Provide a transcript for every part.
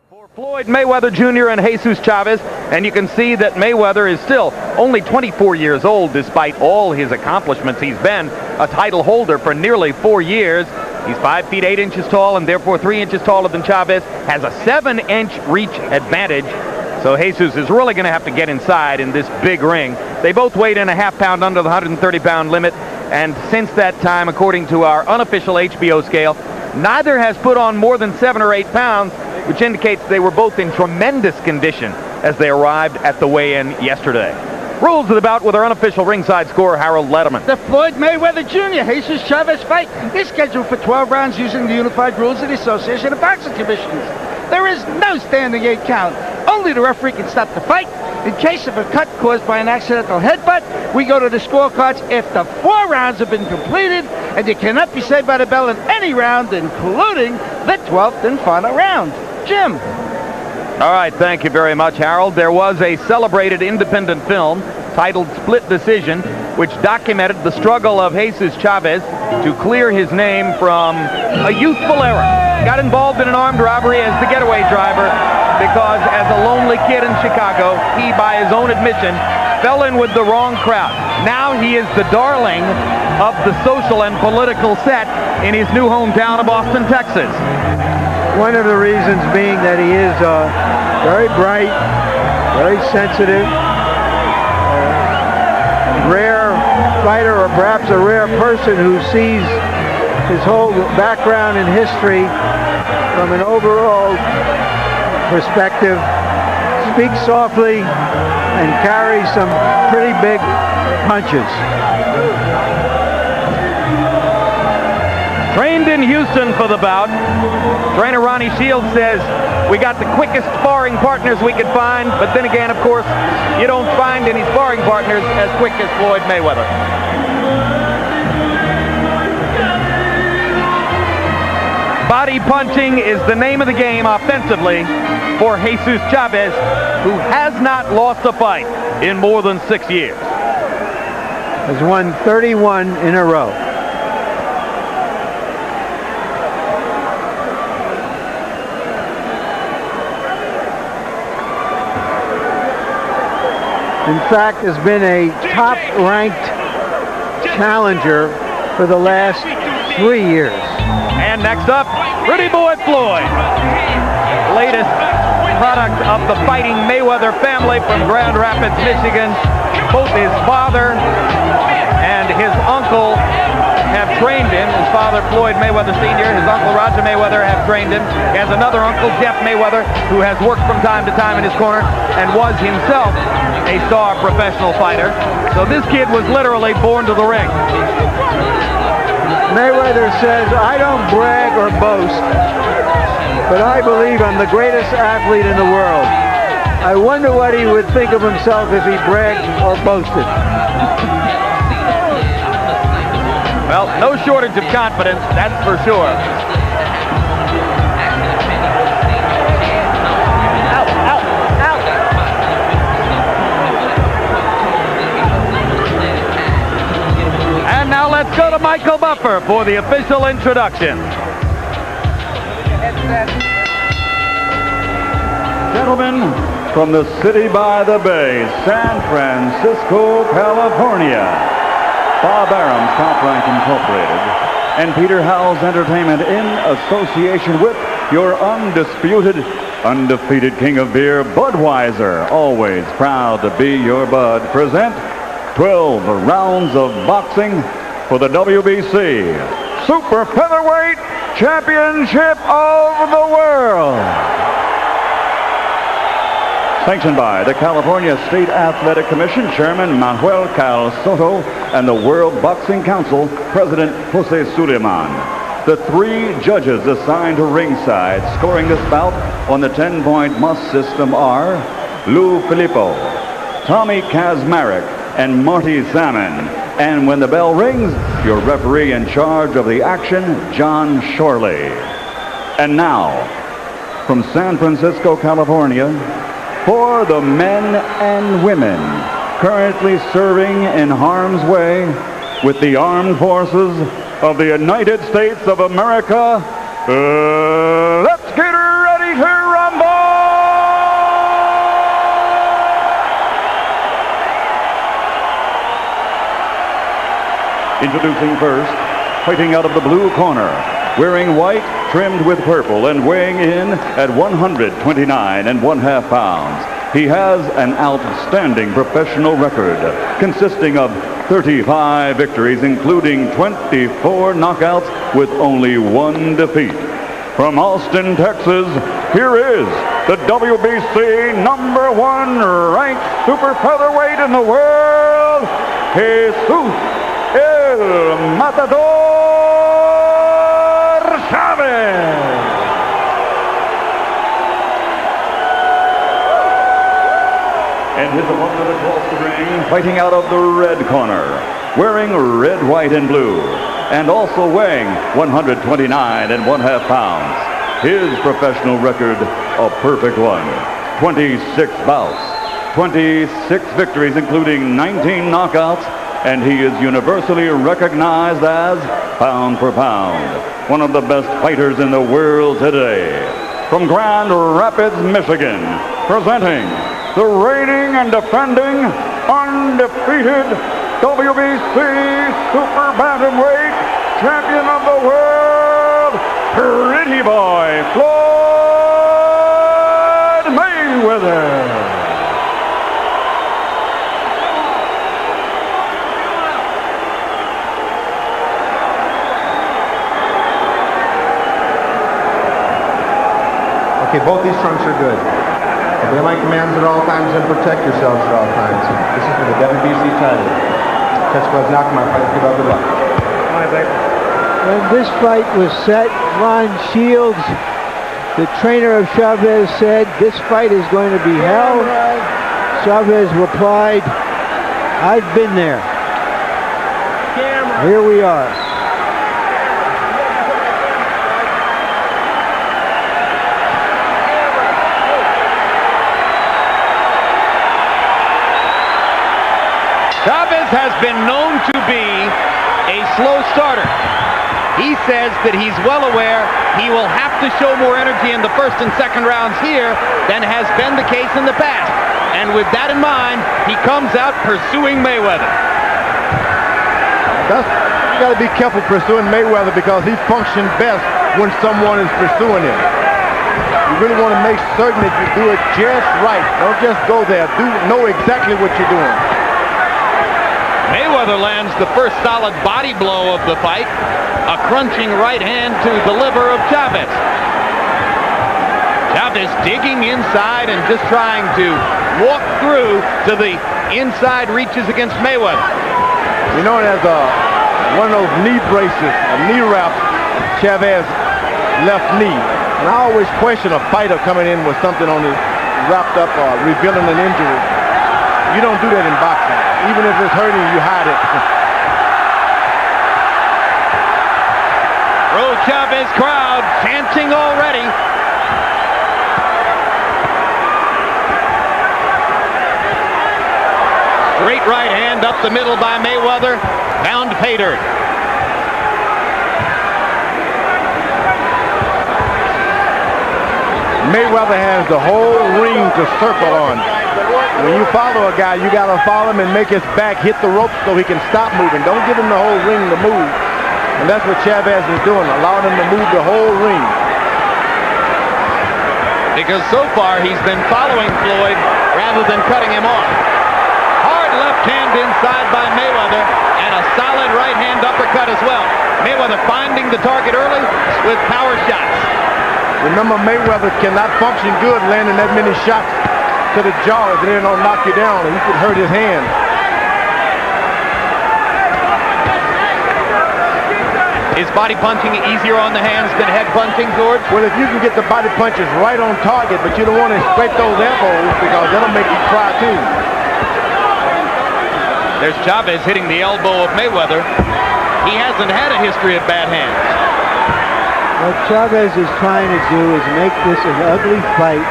For Floyd Mayweather Jr. and Jesus Chavez, and you can see that Mayweather is still only 24 years old despite all his accomplishments. He's been a title holder for nearly 4 years. He's 5 feet 8 inches tall and therefore 3 inches taller than Chavez, has a 7-inch reach advantage. So Jesus is really going to have to get inside in this big ring. They both weighed in a half-pound under the 130-pound limit, and since that time, according to our unofficial HBO scale, neither has put on more than 7 or 8 pounds, which indicates they were both in tremendous condition as they arrived at the weigh-in yesterday. Rules of the bout with our unofficial ringside scorer, Harold Letterman. The Floyd Mayweather Jr. Jesus Chavez fight is scheduled for 12 rounds using the unified rules of the Association of Boxing Commissions. There is no standing 8 count. Only the referee can stop the fight. In case of a cut caused by an accidental headbutt, we go to the scorecards after 4 rounds have been completed, and you cannot be saved by the bell in any round, including the 12th and final round. Jim. All right, thank you very much, Harold. There was a celebrated independent film titled Split Decision, which documented the struggle of Jesus Chavez to clear his name from a youthful error. Got involved in an armed robbery as the getaway driver because as a lonely kid in Chicago, he, by his own admission, fell in with the wrong crowd. Now he is the darling of the social and political set in his new hometown of Austin, Texas. One of the reasons being that he is very bright, very sensitive, rare fighter, or perhaps a rare person who sees his whole background and history from an overall perspective, speaks softly, and carries some pretty big punches. Trained in Houston for the bout, trainer Ronnie Shields says, we got the quickest sparring partners we could find, but then again, of course, you don't find any sparring partners as quick as Floyd Mayweather. Body punching is the name of the game offensively for Jesus Chavez, who has not lost a fight in more than 6 years. Has won 31 in a row. In fact, has been a top-ranked challenger for the last 3 years. And next up, Pretty Boy Floyd, latest product of the Fighting Mayweather family from Grand Rapids, Michigan. Both his father and his uncle have trained him. His father, Floyd Mayweather Sr., his uncle, Roger Mayweather, have trained him. He has another uncle, Jeff Mayweather, who has worked from time to time in his corner and was himself a star professional fighter. So this kid was literally born to the ring. Mayweather says, I don't brag or boast, but I believe I'm the greatest athlete in the world. I wonder what he would think of himself if he bragged or boasted. Well, no shortage of confidence, that's for sure. And now let's go to Michael Buffer for the official introduction. Gentlemen, from the city by the bay, San Francisco, California, Bob Arum's Top Rank Incorporated and Peter Howell's Entertainment in association with your undefeated king of beer, Budweiser, always proud to be your bud, present 12 rounds of boxing for the WBC Super Featherweight Championship of the World. Sanctioned by the California State Athletic Commission Chairman Manuel Cal Soto and the World Boxing Council President Jose Suleiman. The 3 judges assigned to ringside scoring this bout on the 10-point must system are Lou Filippo, Tommy Kazmarek, and Marty Salmon. And when the bell rings, your referee in charge of the action, John Shorley. And now, from San Francisco, California, for the men and women currently serving in harm's way with the armed forces of the United States of America, let's get ready Introducing first, fighting out of the blue corner, wearing white trimmed with purple and weighing in at 129.5 pounds. He has an outstanding professional record consisting of 35 victories, including 24 knockouts with only one defeat. From Austin, Texas, here is the WBC #1 ranked super featherweight in the world, Jesus El Matador Chavez. And his opponent across the ring, fighting out of the red corner, wearing red, white, and blue, and also weighing 129.5 pounds. His professional record, a perfect one. 26 bouts, 26 victories, including 19 knockouts, and he is universally recognized as, pound for pound, one of the best fighters in the world today. From Grand Rapids, Michigan, presenting the reigning and defending undefeated WBC Super Bantamweight Champion of the World, Pretty Boy Floyd Mayweather. Okay, both these trunks are good. Obey my commands at all times and protect yourselves at all times. This is for the WBC title. Test gloves knock my fight. Good luck, good luck. When this fight was set, Ron Shields, the trainer of Chavez, said, "This fight is going to be hell." Chavez replied, "I've been there." Here we are. Chavez has been known to be a slow starter. He says that he's well aware he will have to show more energy in the first and second rounds here than has been the case in the past. And with that in mind, he comes out pursuing Mayweather. You got to be careful pursuing Mayweather because he functions best when someone is pursuing him. You really want to make certain that you do it just right. Don't just go there. Know exactly what you're doing. Mayweather lands the first solid body blow of the fight, a crunching right hand to the liver of Chavez. Chavez digging inside and just trying to walk through to the inside reaches against Mayweather. You know, it has one of those knee braces, a knee wrap, Chavez left knee. And I always question a fighter coming in with something on his wrapped up or revealing an injury. You don't do that in boxing. Even if it's hurting, you hide it. Pro Chavez crowd chanting already. Straight right hand up the middle by Mayweather. Pound pay dirt. Mayweather has the whole ring to circle on. When you follow a guy, you got to follow him and make his back hit the ropes so he can stop moving. Don't give him the whole ring to move. And that's what Chavez is doing, allowing him to move the whole ring. Because so far he's been following Floyd rather than cutting him off. Hard left hand inside by Mayweather and a solid right hand uppercut as well. Mayweather finding the target early with power shots. Remember, Mayweather cannot function good landing that many shots to the jaw if they don't knock you down, and he could hurt his hand. Is body punching easier on the hands than head punching, George? Well, if you can get the body punches right on target, but you don't want to scrape those elbows because that'll make you cry too. There's Chavez hitting the elbow of Mayweather. He hasn't had a history of bad hands. What Chavez is trying to do is make this an ugly fight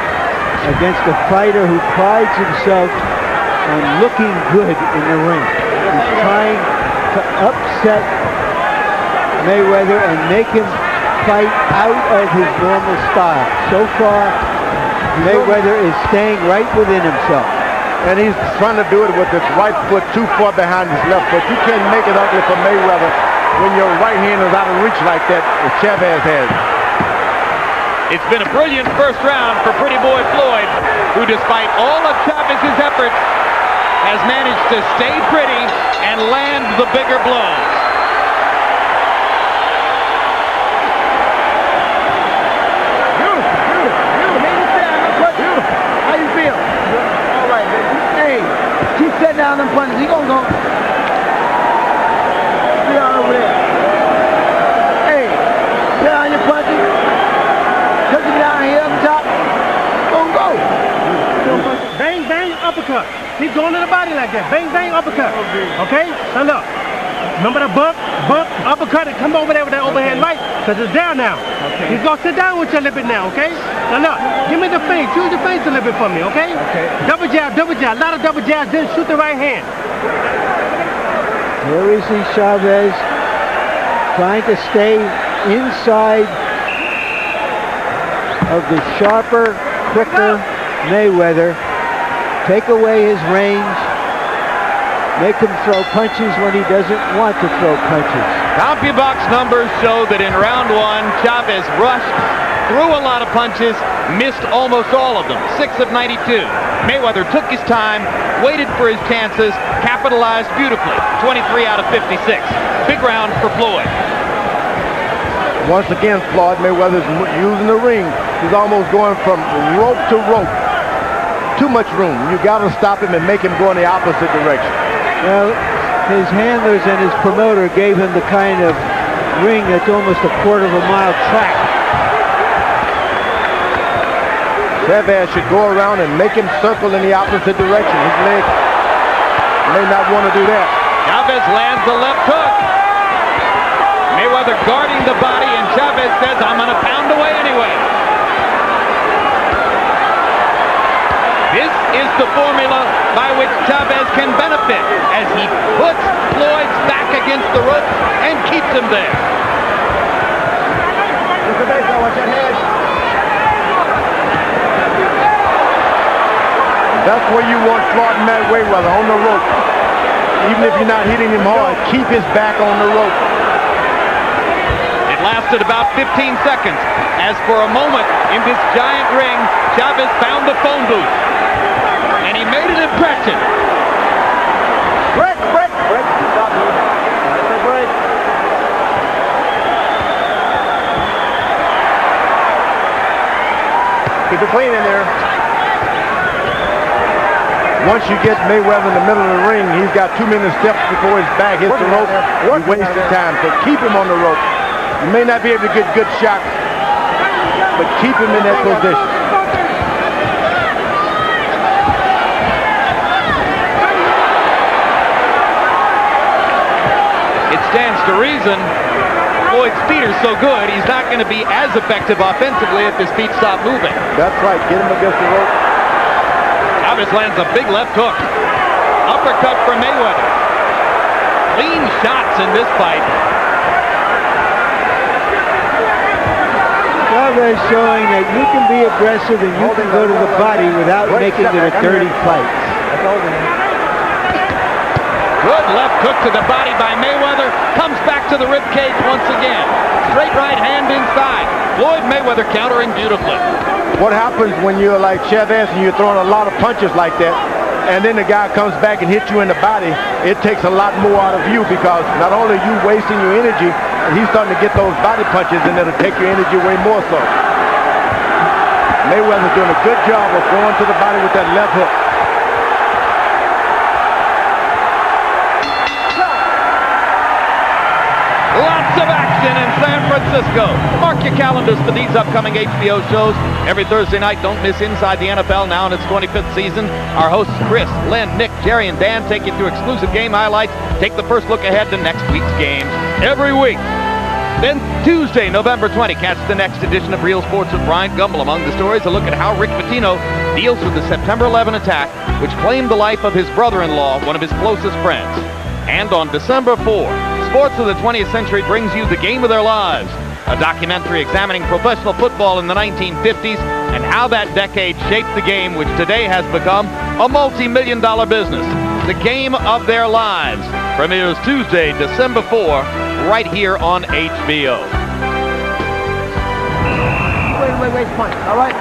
against a fighter who prides himself on looking good in the ring. He's trying to upset Mayweather and make him fight out of his normal style. So far, Mayweather is staying right within himself. and he's trying to do it with his right foot too far behind his left foot. You can't make it ugly for Mayweather when your right hand is out of reach like that, as Chavez has. It's been a brilliant first round for Pretty Boy Floyd, who despite all of Chavez's efforts has managed to stay pretty and land the bigger blows. How you feel? All right, baby. Hey, keep setting down them punches. He gonna go. Sit down over there. Hey, set down your punches. Touch him down here up top. Gonna go. Bang, bang, uppercut. Keep going to the body like that. Bang, bang, uppercut. Okay? Stand up. Remember the bump, uppercut, and come over there with that overhand right, because it's down now. Okay. He's going to sit down with you a little bit now, okay? Now look, give me the feint. Choose the feint a little bit for me, okay? Okay. Double jab, a lot of double jabs, then shoot the right hand. Here we see Chavez trying to stay inside of the sharper, quicker Mayweather, take away his range, make him throw punches when he doesn't want to throw punches. CompuBox numbers show that in round one, Chavez rushed, threw a lot of punches, missed almost all of them, 6 of 92. Mayweather took his time, waited for his chances, capitalized beautifully, 23 out of 56. Big round for Floyd. Once again, Floyd Mayweather's using the ring. He's almost going from rope to rope. Too much room. You got to stop him and make him go in the opposite direction. Well, his handlers and his promoter gave him the kind of ring that's almost a quarter-of-a-mile track. Chavez should go around and make him circle in the opposite direction. His leg may not want to do that. Chavez lands the left hook. Mayweather guarding the body, and Chavez says, I'm going to pound away anyway. This is the formula by which Chavez can benefit as he puts Floyd's back against the ropes and keeps him there. That's where you want Floyd Mayweather, on the rope. Even if you're not hitting him hard, keep his back on the rope. It lasted about 15 seconds as for a moment in this giant ring, Chavez found the phone booth. And he made an impression. Break. Stop it. That's a break. Keep it clean in there. Once you get Mayweather in the middle of the ring, he's got too many steps before his back hits the rope. You're wasting time, so keep him on the rope. You may not be able to get good shots, but keep him in that position. It stands to reason Floyd's feet are so good, he's not going to be as effective offensively if his feet stop moving. That's right. Get him against the rope. Chavez lands a big left hook. Uppercut for Mayweather. Clean shots in this fight. Chavez showing that you can be aggressive and you can go to the body without making it a dirty fight. Good left hook to the body by Mayweather. Comes back to the ribcage once again. Straight right hand inside. Floyd Mayweather countering beautifully. What happens when you're like Chavez and you're throwing a lot of punches like that, and then the guy comes back and hits you in the body, it takes a lot more out of you, because not only are you wasting your energy, he's starting to get those body punches, and it'll take your energy way more so. Mayweather's doing a good job of going to the body with that left hook. Lots of action in San Francisco. Mark your calendars for these upcoming HBO shows. Every Thursday night, don't miss Inside the NFL, now in its 25th season. Our hosts Chris, Lynn, Nick, Jerry, and Dan take you through exclusive game highlights, take the first look ahead to next week's games every week. Then Tuesday, November 20, catch the next edition of Real Sports with Brian Gumble. Among the stories, a look at how Rick Pitino deals with the September 11 attack, which claimed the life of his brother-in-law, one of his closest friends. And on December 4, Sports of the 20th Century brings you the game of their lives a documentary examining professional football in the 1950s and how that decade shaped the game, which today has become a multi-million-dollar business. The Game of Their Lives premieres Tuesday, December 4, right here on HBO. Wait, point. All right.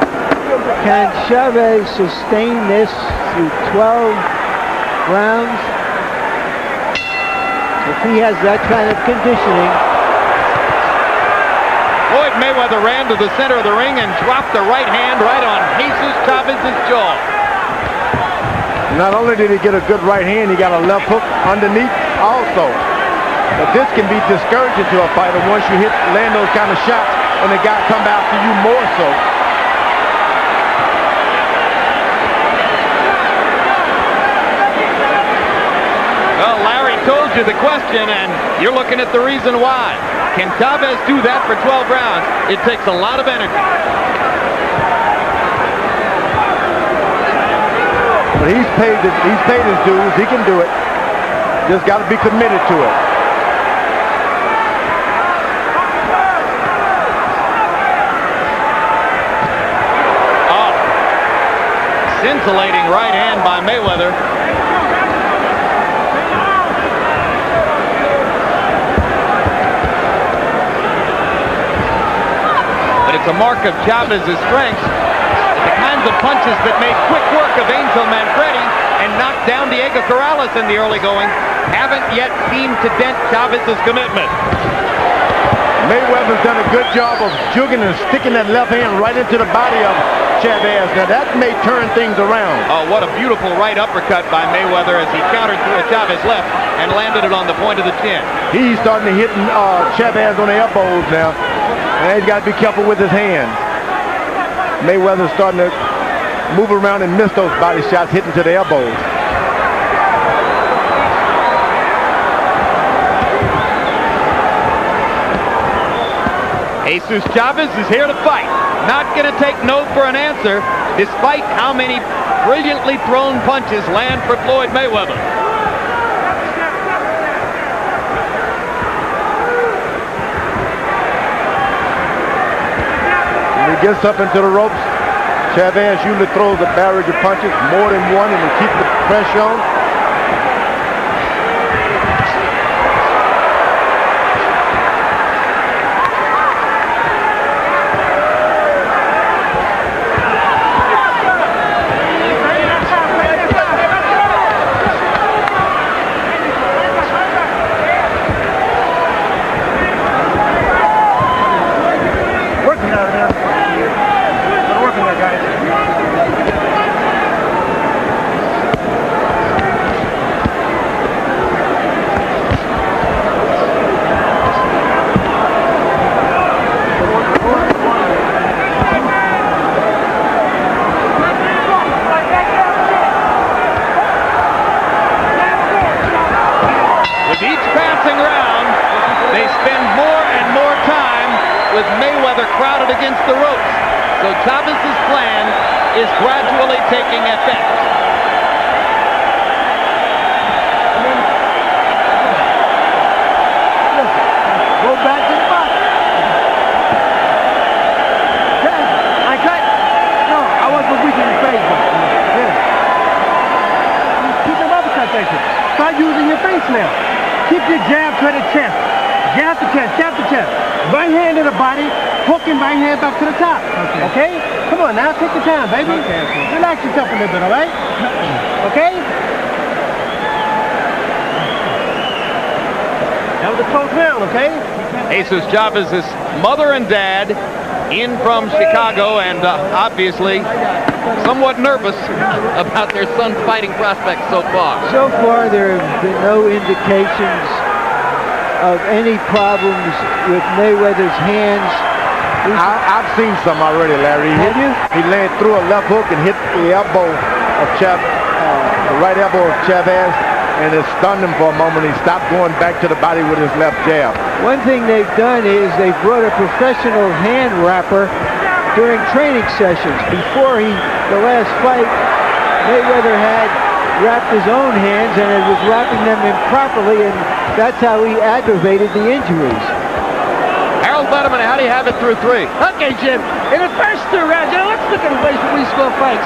Can Chavez sustain this through 12 rounds? If he has that kind of conditioning. Floyd Mayweather ran to the center of the ring and dropped the right hand right on Jesus Chavez's jaw. Not only did he get a good right hand, he got a left hook underneath also. But this can be discouraging to a fighter once you land those kind of shots and the guy come out to you more so. Well, Larry told you the question, and you're looking at the reason why. Can Chavez do that for 12 rounds? It takes a lot of energy. But he's paid his dues. He can do it. Just got to be committed to it. Oh, scintillating right hand by Mayweather. It's a mark of Chavez's strength. The kinds of punches that made quick work of Angel Manfredi and knocked down Diego Corrales in the early going haven't yet seemed to dent Chavez's commitment. Mayweather's done a good job of jugging and sticking that left hand right into the body of Chavez. Now that may turn things around. Oh, what a beautiful right uppercut by Mayweather as he countered through a Chavez left and landed it on the point of the chin. He's starting to hit Chavez on the elbows now. And he's got to be careful with his hands. Mayweather's starting to move around and miss those body shots hitting to the elbows. Jesus Chavez is here to fight. Not going to take no for an answer, despite how many brilliantly thrown punches land for Floyd Mayweather. When he gets up into the ropes, Chavez usually throws a barrage of punches, more than one, and he keeps the pressure on. Crowded against the ropes. So Chavez's plan is gradually taking effect. Go back to the box. I cut. No, I want to weaken the face. Keep them uppercut action. Start using your face now. Keep your jab to the chest. Jab to chest, jab to chest. Right hand to the body, hooking right hand back to the top. Okay? Come on now, take your time, baby. Okay. Relax yourself a little bit, all right? Okay? That was a close round, okay? Jesus Chavez's mother and dad in from Chicago and obviously somewhat nervous about their son's fighting prospects so far. So far, there have been no indications of any problems with Mayweather's hands. I've seen some already, Larry. He landed through a left hook and hit the elbow of the right elbow of Chavez, and it stunned him for a moment. He stopped going back to the body with his left jab. One thing they've done is they've brought a professional hand wrapper during training sessions. Before the last fight, Mayweather had wrapped his own hands and it was wrapping them improperly, and that's how he aggravated the injuries. Harold Letterman, how do you have it through 3? Okay, Jim. In the first 2 rounds, let's look at the ways that we score fights.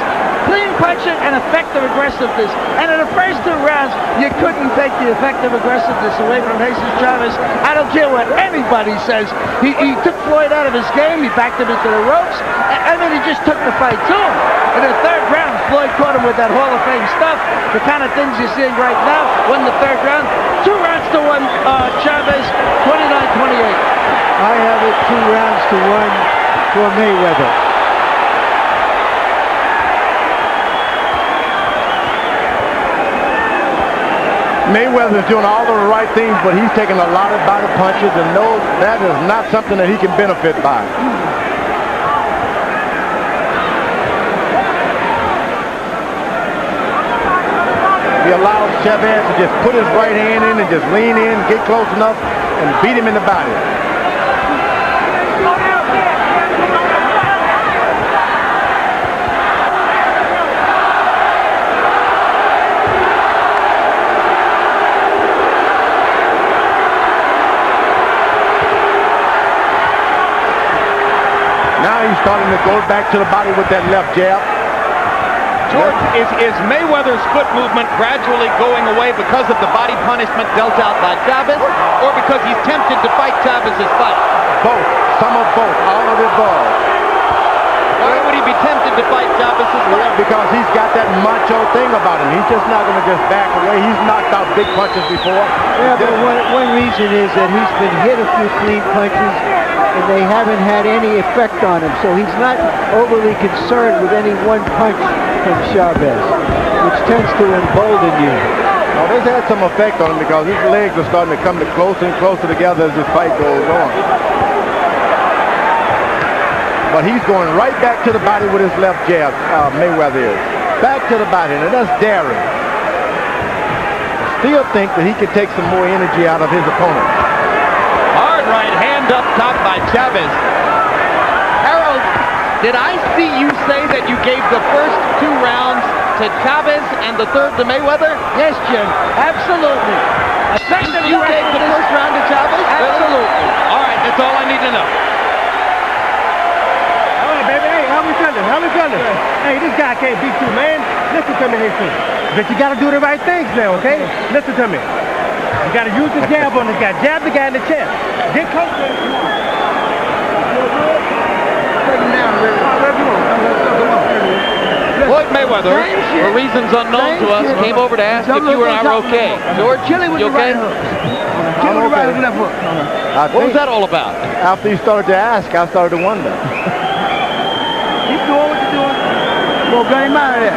Clean punching and effective aggressiveness. And in the first 2 rounds, you couldn't take the effective aggressiveness away from Jesus Chavez. I don't care what anybody says. He took Floyd out of his game. He backed him into the ropes. I mean, he just took the fight to him. In the 3rd round, Floyd caught him with that Hall of Fame stuff. The kind of things you're seeing right now. Won the 3rd round. 2 rounds to 1, Chavez, 29-28. I have it 2 rounds to 1 for Mayweather. Mayweather's doing all of the right things, but he's taking a lot of body punches and knows that is not something that he can benefit by. He allows Chavez to just put his right hand in and just lean in, get close enough, and beat him in the body. Now he's starting to go back to the body with that left jab. George, is Mayweather's foot movement gradually going away because of the body punishment dealt out by Chavez, or because he's tempted to fight Chavez's fight? Both. Some of both. All of the above. Why would he be tempted to fight Chavez's fight? Well, because he's got that macho thing about him. He's just not going to just back away. He's knocked out big punches before. Yeah, but one reason is that he's been hit a few clean punches and they haven't had any effect on him. So he's not overly concerned with any one punch from Chavez, which tends to embolden you. Now, this had some effect on him because his legs are starting to come closer and closer together as this fight goes on. But he's going right back to the body with his left jab, Mayweather is. Back to the body, and that's daring. Still think that he could take some more energy out of his opponent. Hard right hand up top by Chavez. Harold, did I see you say that you gave the first 2 rounds to Chavez and the 3rd to Mayweather? Yes, Jim. Absolutely. You gave the first round to Chavez? Absolutely. All right, that's all I need to know. All right, baby. Hey, how we feeling? How we feeling? Hey, this guy can't beat you, man. Listen to me, Jesus. But you got to do the right things now, okay? Listen to me. You got to use the jab on this guy. Jab the guy in the chest. Get close to him. Floyd Mayweather, for reasons unknown to us, came over to ask if you and I were okay. George, you okay? What was that all about? After he started to ask, I started to wonder. Keep doing what you're doing. Well, get him out of there.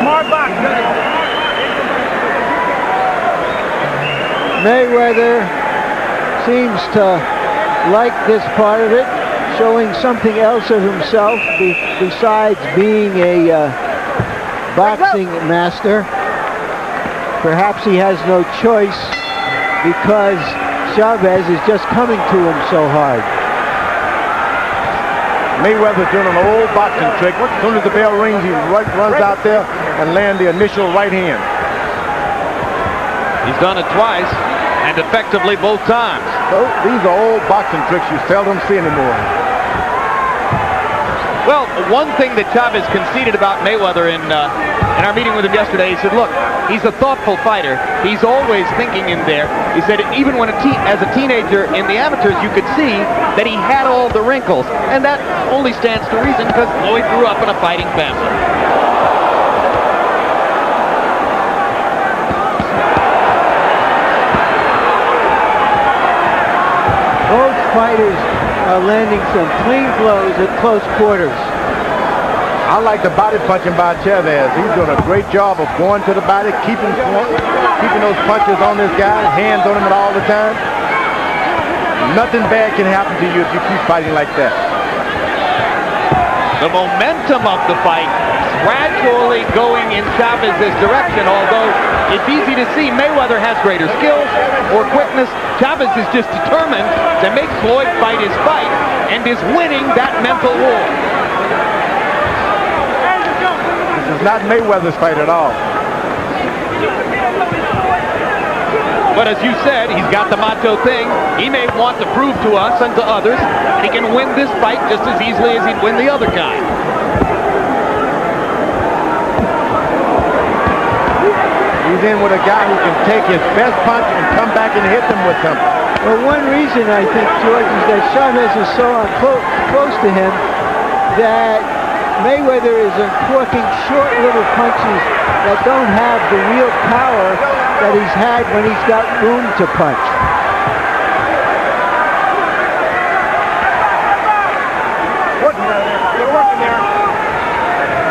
Smart box, Mayweather seems to like this part of it, showing something else of himself besides being a boxing master. Perhaps he has no choice because Chavez is just coming to him so hard. Mayweather's doing an old boxing trick. As soon as the bell rings, he runs out there and lands the initial right hand. He's done it twice, and effectively both times. So these are old boxing tricks you seldom see anymore. Well, one thing that Chavez conceded about Mayweather in our meeting with him yesterday, he said, look, he's a thoughtful fighter. He's always thinking in there. He said even when as a teenager in the amateurs, you could see that he had all the wrinkles. And that only stands to reason because Floyd grew up in a fighting family. Both fighters are landing some clean blows at close quarters. I like the body punching by Chavez. He's doing a great job of going to the body, keeping those punches on this guy, hands on him all the time. Nothing bad can happen to you if you keep fighting like that. The momentum of the fight gradually going in Chavez's direction, although it's easy to see Mayweather has greater skills or quickness. Chavez is just determined to make Floyd fight his fight and is winning that mental war. This is not Mayweather's fight at all. But as you said, he's got the macho thing. He may want to prove to us and to others he can win this fight just as easily as he'd win the other guy. He's in with a guy who can take his best punch and come back and hit them with something. Well, one reason I think, George, is that Chavez is so close to him that Mayweather is uncorking short little punches that don't have the real power that he's had when he's got room to punch.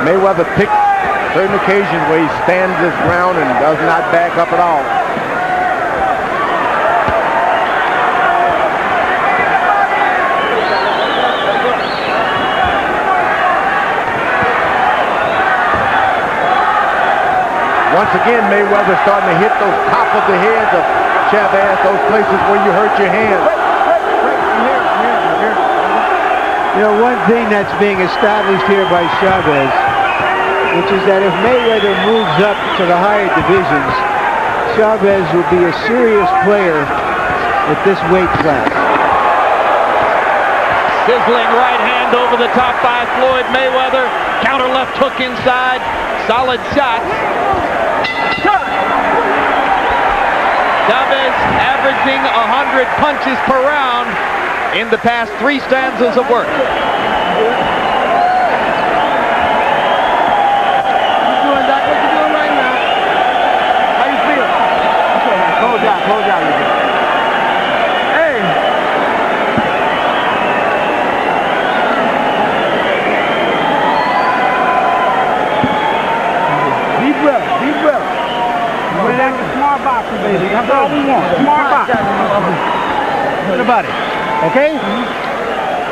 Mayweather picks certain occasions where he stands his ground and does not back up at all. Once again, Mayweather starting to hit those top of the heads of Chavez, those places where you hurt your hands. You know, one thing that's being established here by Chavez, which is that if Mayweather moves up to the higher divisions, Chavez will be a serious player at this weight class. Sizzling right hand over the top by Floyd Mayweather. Counter left hook inside. Solid shots. Chavez averaging 100 punches per round in the past 3 stanzas of work. Close out. Hey. Deep breath. We're like a smart boxer, baby. That's all we want. Smart boxer. On the body. Okay?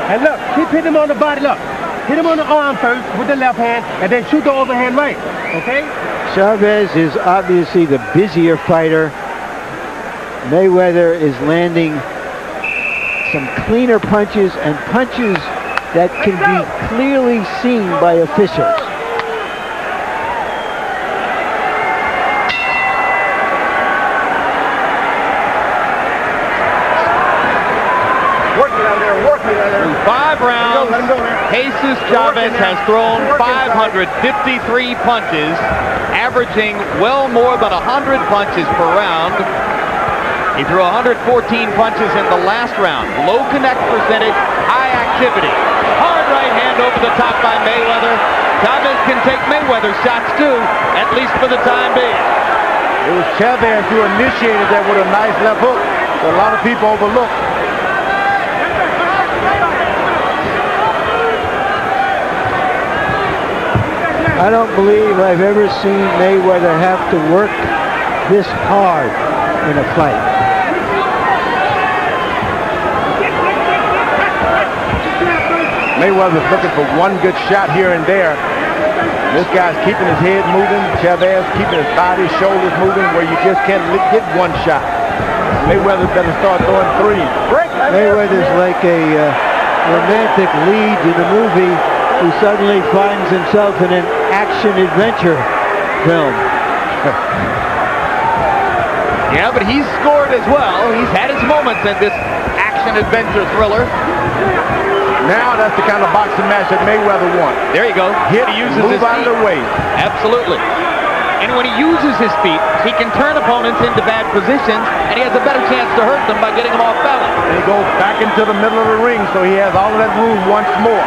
And look, keep hitting him on the body. Look. Hit him on the arm first with the left hand and then shoot the overhand right. Okay? Chavez is obviously the busier fighter. Mayweather is landing some cleaner punches and punches that can be clearly seen by officials. Working on there. In 5 rounds, Jesus Chavez has thrown 553 punches, averaging well more than 100 punches per round. He threw 114 punches in the last round. Low connect percentage, high activity. Hard right hand over the top by Mayweather. Chavez can take Mayweather's shots too, at least for the time being. It was Chavez who initiated that with a nice left hook that a lot of people overlook. I don't believe I've ever seen Mayweather have to work this hard in a fight. Mayweather's looking for one good shot here and there. This guy's keeping his head moving. Chavez keeping his body, shoulders moving where you just can't get one shot. Mayweather better start throwing 3. Mayweather's like a romantic lead in a movie who suddenly finds himself in an action-adventure film. Yeah, but he's scored as well. He's had his moments in this action-adventure thriller. Now that's the kind of boxing match that Mayweather wants. There you go. Hit, He uses move his out feet. of the way. Absolutely. And when he uses his feet, he can turn opponents into bad positions, and he has a better chance to hurt them by getting them off balance. And he goes back into the middle of the ring, so he has all of that room once more.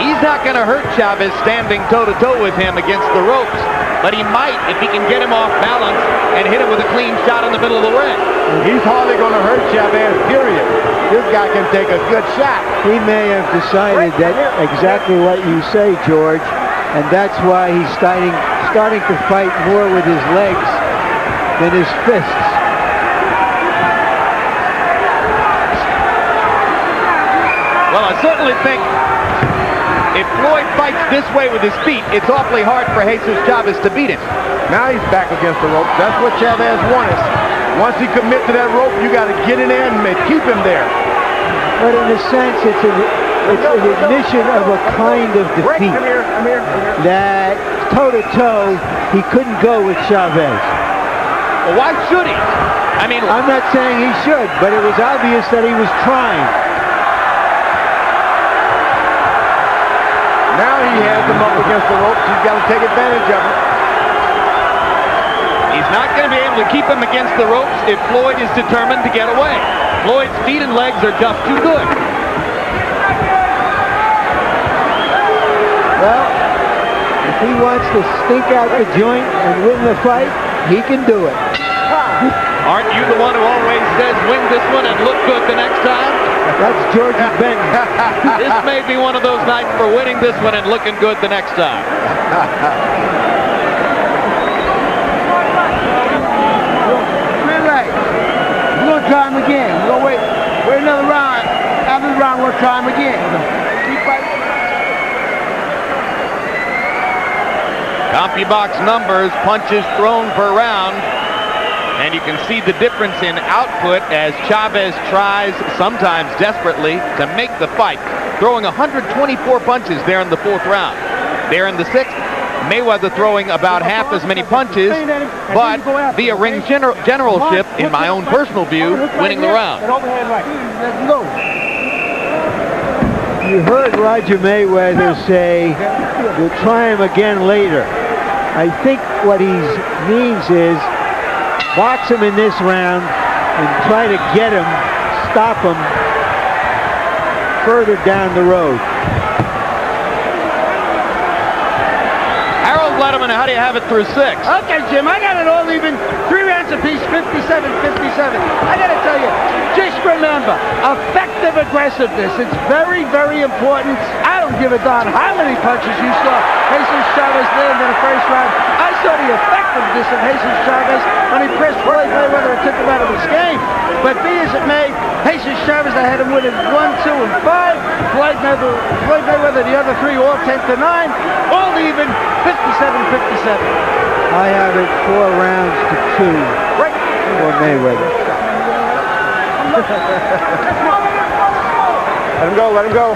He's not going to hurt Chavez standing toe-to-toe with him against the ropes, but he might if he can get him off balance and hit him with a clean shot in the middle of the ring. He's hardly going to hurt Chavez, period. This guy can take a good shot. He may have decided that exactly what you say, George, and that's why he's starting to fight more with his legs than his fists. Well, I certainly think if Floyd fights this way with his feet, it's awfully hard for Jesus Chavez to beat him. Now he's back against the rope. That's what Chavez wanted. Once he commits to that rope, you got to get in there and keep him there. But in a sense, it's an admission of a kind of defeat. Come here. That toe-to-toe, he couldn't go with Chavez. Well, why should he? I mean, I'm not saying he should, but it was obvious that he was trying. Now he has him up against the ropes. He's got to take advantage of it. he's not going to be able to keep him against the ropes if Floyd is determined to get away. Floyd's feet and legs are just too good. Well, if he wants to stink out the joint and win the fight, he can do it. Aren't you the one who always says win this one and look good the next time? That's Georgie Benton. This may be one of those nights for winning this one and looking good the next time. Relax. We're going to try him again. We're going to wait another round. After the round, we'll try him again. Keep fighting. CompuBox numbers, punches thrown per round. And you can see the difference in output as Chavez tries, sometimes desperately, to make the fight. Throwing 124 punches there in the fourth round. There in the sixth, Mayweather throwing about half as many punches, but via ring generalship, in my own personal view, winning the round. You heard Roger Mayweather say, we'll try him again later. I think what he means is, box him in this round and try to get him, stop him further down the road. Harold Letterman, how do you have it through six? Okay, Jim, I got it all even. 3 rounds apiece, 57-57. I got to tell you, just remember, effective aggressiveness. It's very, very important. I don't give a darn how many punches you saw Jesus Chavez land in the first round. I saw the effectiveness of Jesus Chavez when he pressed Floyd Mayweather and took him out of his game. But be as it may, Jesus Chavez, I had him winning 1, 2, and 5. Floyd Mayweather, the other 3, all 10-9. All even, 57-57. I have it 4 rounds to 2 for Mayweather. Let him go, let him go.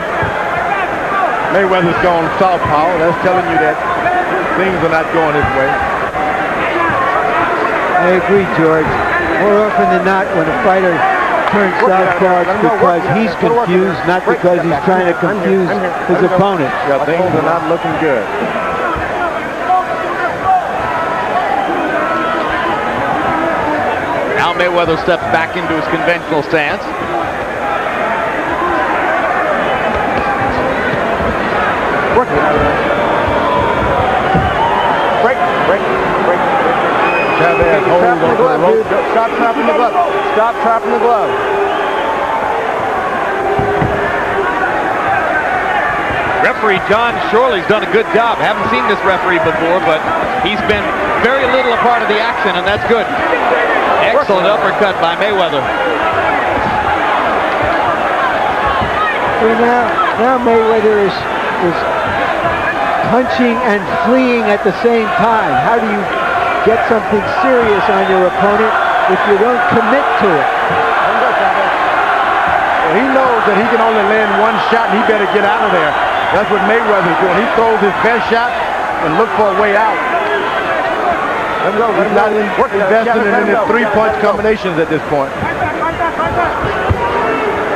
Mayweather's gone southpaw. That's telling you that things are not going his way. I agree, George. More often than not, when a fighter turns southpaw, it's because he's confused, not because he's trying to confuse his opponent. Yeah, things are not looking good. Now Mayweather steps back into his conventional stance. Break. Chavez, hold on to the rope. Stop trapping the glove. Stop trapping the glove. Referee John Shorley's done a good job. Haven't seen this referee before, but he's been very little a part of the action, and that's good. Excellent uppercut by Mayweather. Well, now Mayweather is punching and fleeing at the same time. How do you get something serious on your opponent if you don't commit to it? Well, he knows that he can only land one shot, and he better get out of there. That's what Mayweather's doing. He throws his best shot and look for a way out. He's not investing in his 3-punch combinations at this point.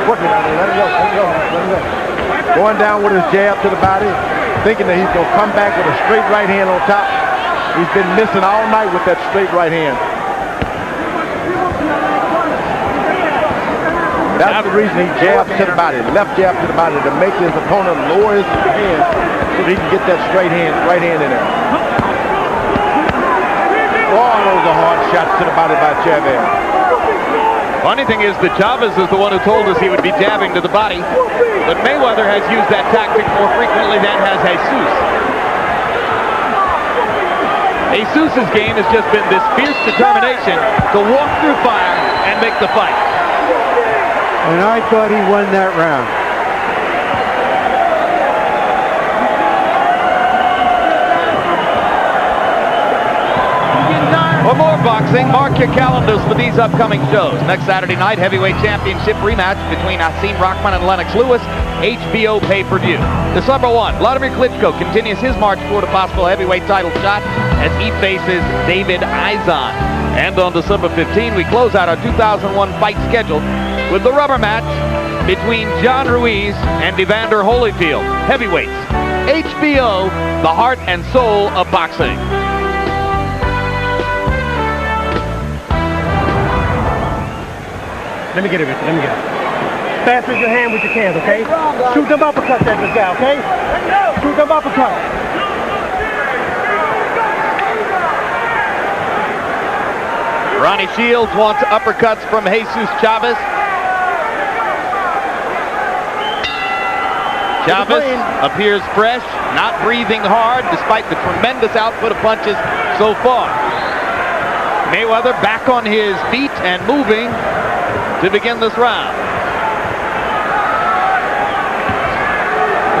Let him go. Going down with his jab to the body, thinking that he's going to come back with a straight right hand on top. He's been missing all night with that straight right hand. That's the reason he jabs to the body, left jab to the body, to make his opponent lower his hand so that he can get that straight hand in there. All those are hard shots to the body by Chavez. Funny thing is that Chavez is the one who told us he would be jabbing to the body, but Mayweather has used that tactic more frequently than has Jesus. Jesus's game has just been this fierce determination to walk through fire and make the fight. And I thought he won that round. For more boxing, mark your calendars for these upcoming shows. Next Saturday night, heavyweight championship rematch between Hasim Rahman and Lennox Lewis. HBO pay-per-view. December 1, Vladimir Klitschko continues his march toward a possible heavyweight title shot as he faces David Izon. And on December 15, we close out our 2001 fight schedule with the rubber match between John Ruiz and Evander Holyfield. Heavyweights. HBO, the heart and soul of boxing. Let me get it, Richard. Let me get it. Fast with your hand with your cans, okay? Shoot them uppercuts at this guy, okay? Shoot them uppercuts. Ronnie Shields wants uppercuts from Jesus Chavez. Chavez appears fresh, not breathing hard despite the tremendous output of punches so far. Mayweather back on his feet and moving to begin this round.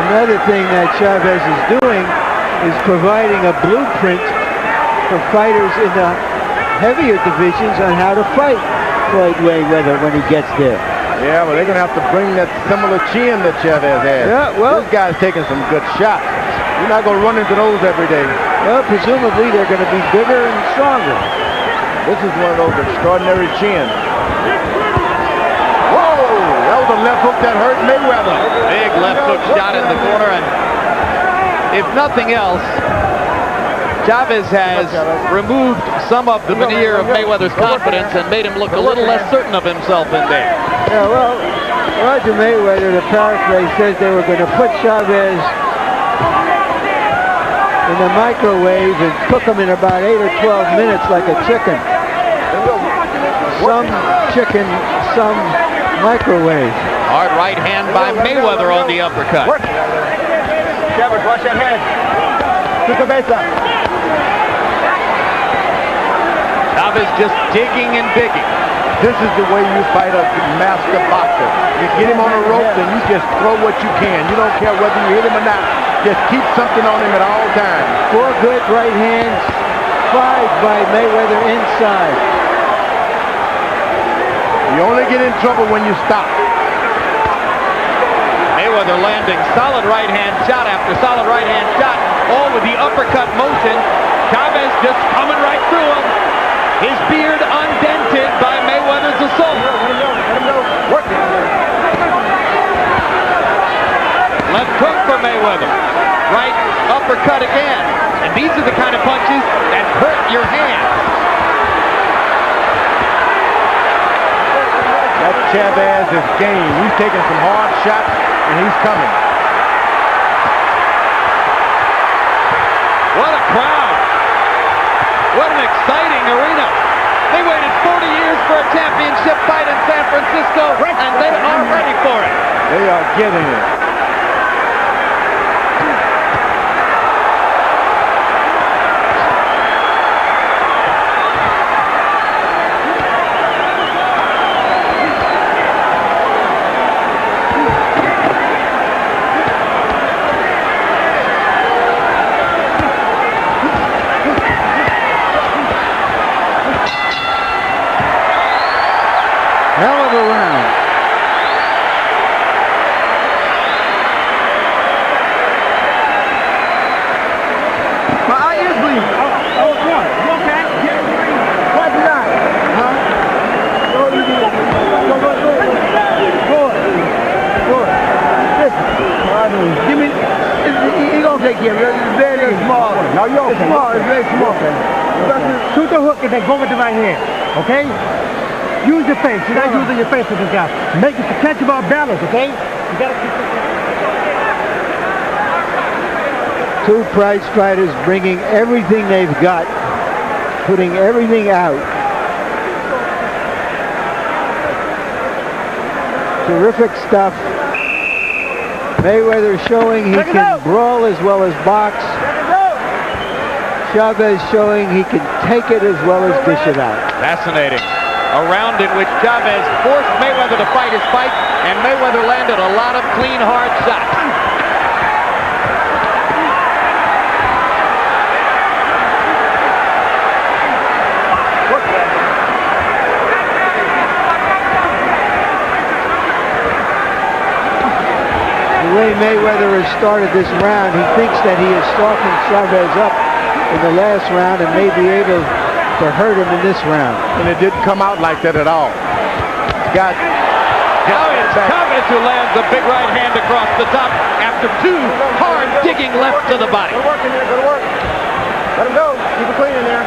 Another thing that Chavez is doing is providing a blueprint for fighters in the heavier divisions on how to fight Floyd Mayweather when he gets there. Yeah, well, they're going to have to bring that similar chin that Chavez has. Yeah, well, this guy's taking some good shots. You're not going to run into those every day. Well, presumably they're going to be bigger and stronger. This is one of those extraordinary chins. That was a left hook that hurt Mayweather. Big left hook shot in the corner, and if nothing else, Chavez has removed some of the veneer of Mayweather's confidence and made him look a little less certain of himself in there. Yeah, well, Roger Mayweather, to paraphrase, says they were going to put Chavez in the microwave and cook him in about 8 or 12 minutes like a chicken. Some chicken, some microwave. Hard right hand by Mayweather on the uppercut. Chavez, watch that head. Chavez just digging and digging. This is the way you fight a master boxer. You get him on a rope and you just throw what you can. You don't care whether you hit him or not. Just keep something on him at all times. 4 good right hands, 5 by Mayweather inside. You only get in trouble when you stop. Mayweather landing solid right hand shot after solid right hand shot, all with the uppercut motion. Chavez just coming right through him. His beard undented by Mayweather's assault. Left hook for Mayweather. Right uppercut again. And these are the kind of punches that hurt your hands. That Chavez is game. He's taking some hard shots, and he's coming. What a crowd. What an exciting arena. They waited 40 years for a championship fight in San Francisco, and they are ready for it. They are getting it. Hell of a round. My eye is bleeding. Oh, what? You okay? What's that? Huh? Go. Listen. Give me. He gonna take care of it. It's very small. Now you're okay. It's small. It's very small. Shoot the hook and then go with the right hand, okay? Use your face. You're not using your face with this guy. Make it to catch him off balance, okay? You gotta keep it. 2 prize fighters bringing everything they've got, putting everything out. Terrific stuff. Mayweather showing he can brawl as well as box. Chavez showing he can take it as well as dish it out. Fascinating. A round in which Chavez forced Mayweather to fight his fight, and Mayweather landed a lot of clean, hard shots. Mayweather has started this round. He thinks that he has softened Chavez up in the last round and may be able to hurt him in this round. And it didn't come out like that at all. Now it's Chavez who lands a big right hand across the top after two hard digging lefts to the body. Good work in there, good work. Let him go. Keep it clean in there.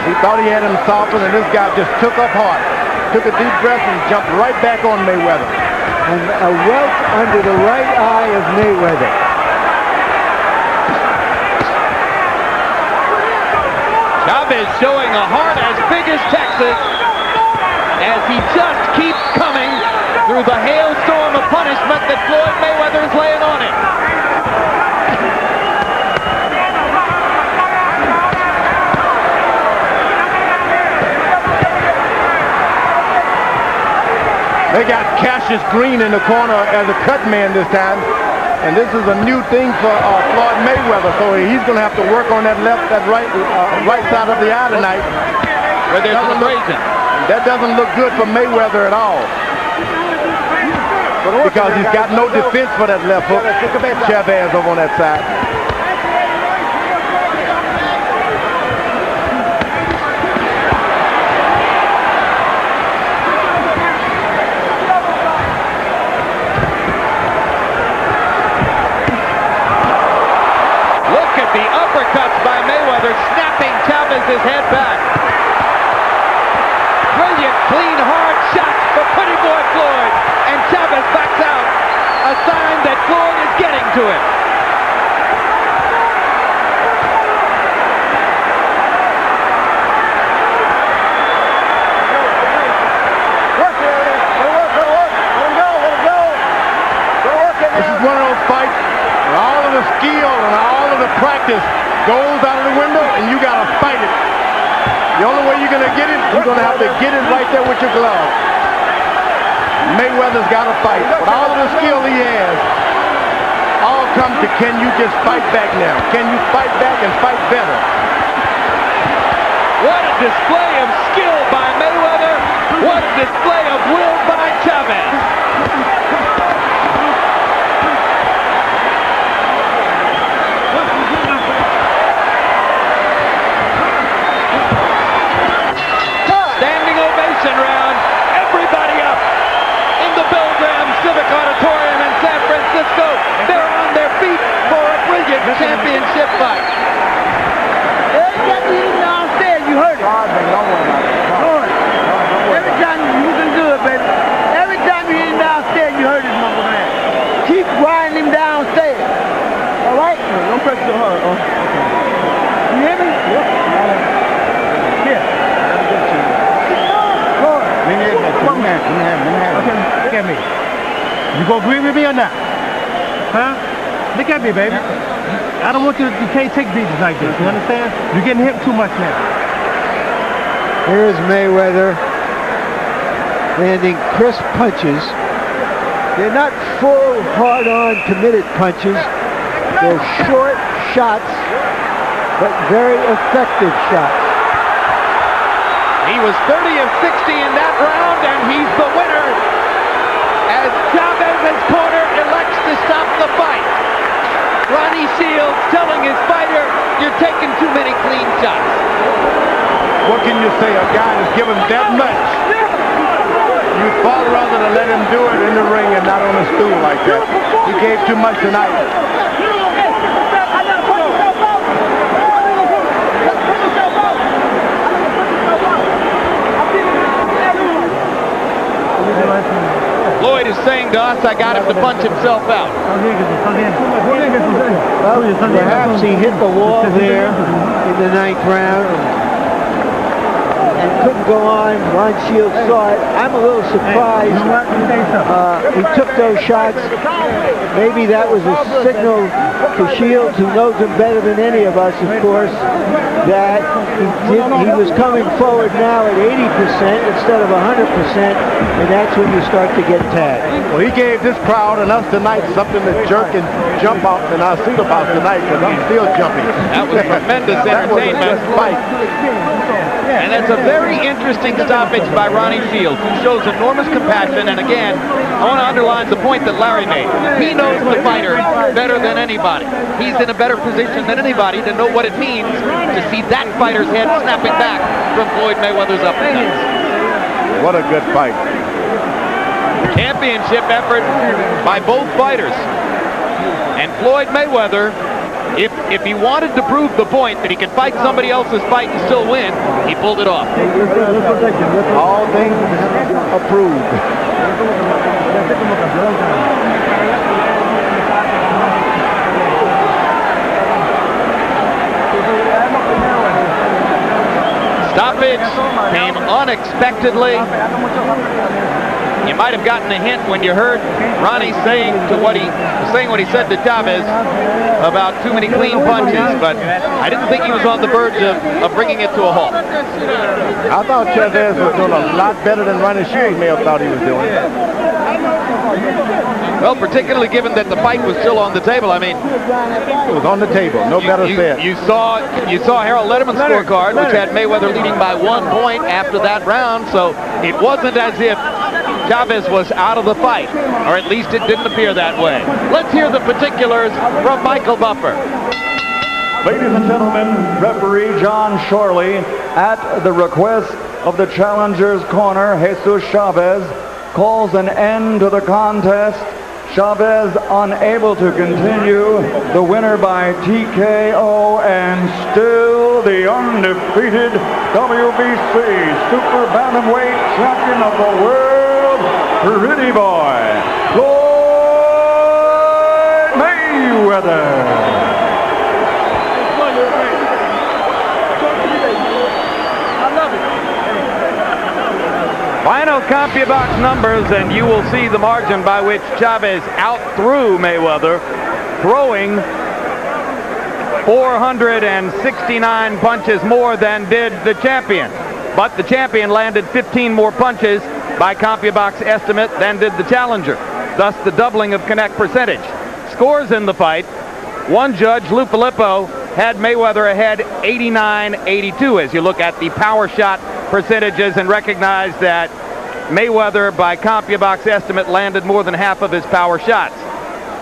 He thought he had him softened, and this guy just took up hard. Took a deep breath and jumped right back on Mayweather. And a welt under the right eye of Mayweather. Chavez showing a heart as big as Texas as he just keeps coming through the hailstorm of punishment that Floyd Mayweather is laying on him. They got Cassius Green in the corner as a cut man this time. And this is a new thing for Floyd Mayweather. So he's going to have to work on that right side of the eye tonight. Where there's an abrasion. That doesn't look good for Mayweather at all. Because he's got no defense for that left hook. Chavez over on that side. The uppercuts by Mayweather snapping Chavez's head back. Brilliant, clean, hard shots for Pretty Boy Floyd. And Chavez backs out. A sign that Floyd is getting to him. This is one of those fights where all of the skill and all of the practice goes out of the window, and you got to fight it. The only way you're going to get it, you're going to have to get it right there with your glove. Mayweather's got to fight. With all of the skill he has, all comes to can you just fight back now? Can you fight back and fight better? What a display of skill by Mayweather. What a display of will by Chavez. Round, everybody up in the Bill Graham Civic Auditorium in San Francisco. They're on their feet for a brilliant championship fight. Downstairs, you heard it. Every time you can do it, baby. Every time you hit him downstairs, you heard it, Mumble Man. Keep grinding him downstairs. All right? Don't press so hard. Okay. You hear me? Yep. Here. Okay, look at me. You gonna agree with me or not? Huh? Look at me, baby. I don't want you can't take beats like this, you understand? You're getting hit too much now. Here's Mayweather landing crisp punches. They're not full, hard-on, committed punches. They're short shots, but very effective shots. He was 30 of 60 in that round, and he's the winner as Chavez's corner elects to stop the fight. Ronnie Shields telling his fighter, you're taking too many clean shots. What can you say? A guy has given that much. You'd far rather to let him do it in the ring and not on a stool like that. He gave too much tonight. Floyd is saying to us, I got him to punch himself out. Perhaps he hit the wall there in the 9th round and couldn't go on. Ron Shields saw it. I'm a little surprised. He took those shots. Maybe that was a signal to Shields, who knows him better than any of us, of course, that he was coming forward now at 80% instead of 100%, and that's when you start to get tagged. Well, he gave this crowd and us tonight something to jerk and jump out in our seat about tonight, because I'm still jumping. That was tremendous entertainment. That was a fight. And that's a very interesting stoppage by Ronnie Shields, who shows enormous compassion. And again, I want to underline the point that Larry made. He knows the fighter better than anybody. He's in a better position than anybody to know what it means to see that fighter's head snapping back from Floyd Mayweather's uppercuts. What a good fight. Championship effort by both fighters. And Floyd Mayweather, if he wanted to prove the point that he could fight somebody else's fight and still win, he pulled it off. All things approved. Stoppage came unexpectedly. You might have gotten a hint when you heard Ronnie saying what he said to Chavez about too many clean punches, but I didn't think he was on the verge of bringing it to a halt. I thought Chavez was doing a lot better than Ronnie Shields may have thought he was doing. Well, particularly given that the fight was still on the table. I mean, it was on the table. No better said. You saw Harold Letterman's scorecard, which had Mayweather leading by 1 point after that round, so it wasn't as if Chavez was out of the fight, or at least it didn't appear that way. Let's hear the particulars from Michael Buffer. Ladies and gentlemen, referee John Shorley, at the request of the challenger's corner, Jesus Chavez, calls an end to the contest. Chavez unable to continue, the winner by TKO, and still the undefeated WBC super bantamweight champion of the world, pretty boy, Floyd Mayweather. Final CompuBox numbers, and you will see the margin by which Chavez outthrew Mayweather, throwing 469 punches more than did the champion. But the champion landed 15 more punches by CompuBox estimate than did the challenger, thus the doubling of connect percentage. Scores in the fight: one judge, Lou Filippo, had Mayweather ahead 89-82 as you look at the power shot percentages and recognize that Mayweather, by CompuBox estimate, landed more than half of his power shots.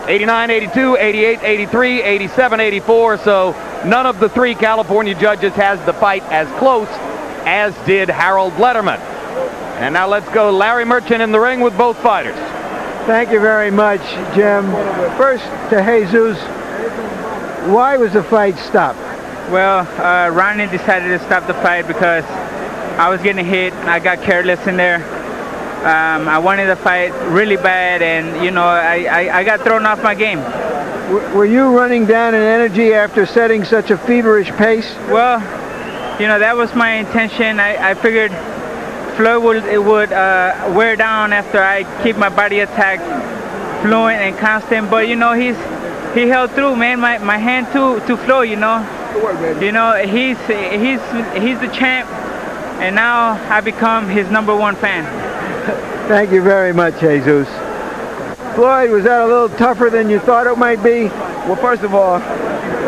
89-82, 88-83, 87-84, so none of the three California judges has the fight as close as did Harold Letterman. And now let's go Larry Merchant in the ring with both fighters. Thank you very much, Jim. First to Jesus, why was the fight stopped? Well, Ronnie decided to stop the fight because I was getting hit. I got careless in there. I wanted to fight really bad, and you know, I got thrown off my game. Were you running down in energy after setting such a feverish pace? Well, you know, that was my intention. I figured Floyd would wear down after I keep my body attack fluent and constant. But you know, he held through, man. My hand to Floyd, you know. You know, he's the champ, and now I become his #1 fan. Thank you very much, Jesus. Floyd, was that a little tougher than you thought it might be? Well, first of all,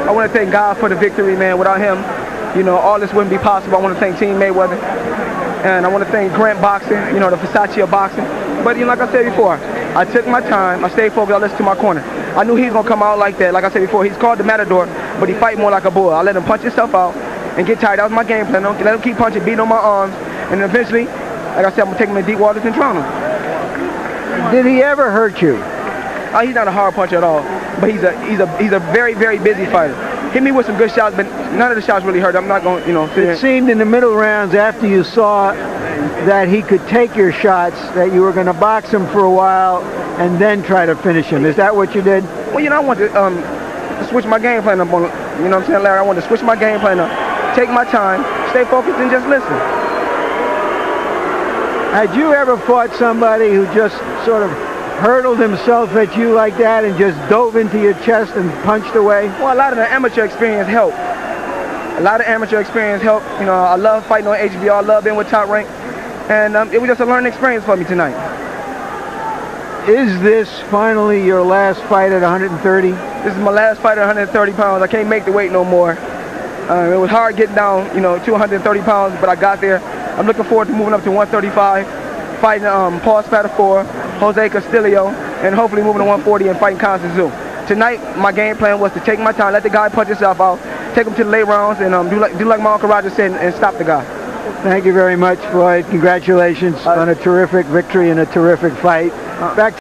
I want to thank God for the victory, man. Without him, you know, all this wouldn't be possible. I want to thank Team Mayweather, and I want to thank Grant Boxing, you know, the Versace of boxing. But, you know, like I said before, I took my time. I stayed focused. I listened to my corner. I knew he was going to come out like that. Like I said before, he's called the Matador, but he fight more like a bull. I let him punch himself out and get tired. That was my game plan. Let him keep punching, beating on my arms, and eventually, like I said, I'm going to take him in deep waters and drown him. Did he ever hurt you? He's not a hard puncher at all, but he's a very, very busy fighter. Hit me with some good shots, but none of the shots really hurt. I'm not going, you know. It seemed in the middle rounds, after you saw that he could take your shots, that you were going to box him for a while and then try to finish him. Is that what you did? Well, you know, I wanted to switch my game plan up on, you know what I'm saying, Larry? I wanted to switch my game plan up, take my time, stay focused, and just listen. Had you ever fought somebody who just sort of hurtled himself at you like that and just dove into your chest and punched away? Well, a lot of the amateur experience helped. You know, I love fighting on HBO. I love being with Top Rank. And it was just a learning experience for me tonight. Is this finally your last fight at 130? This is my last fight at 130 pounds. I can't make the weight no more. It was hard getting down, you know, 230 pounds, but I got there. I'm looking forward to moving up to 135, fighting Paul Spatafor, Jose Castillo, and hopefully moving to 140 and fighting Constance Zhu. Tonight, my game plan was to take my time, let the guy punch himself out, take him to the late rounds, and do like my Uncle Roger said, and stop the guy. Thank you very much, Floyd. Congratulations on a terrific victory and a terrific fight. Back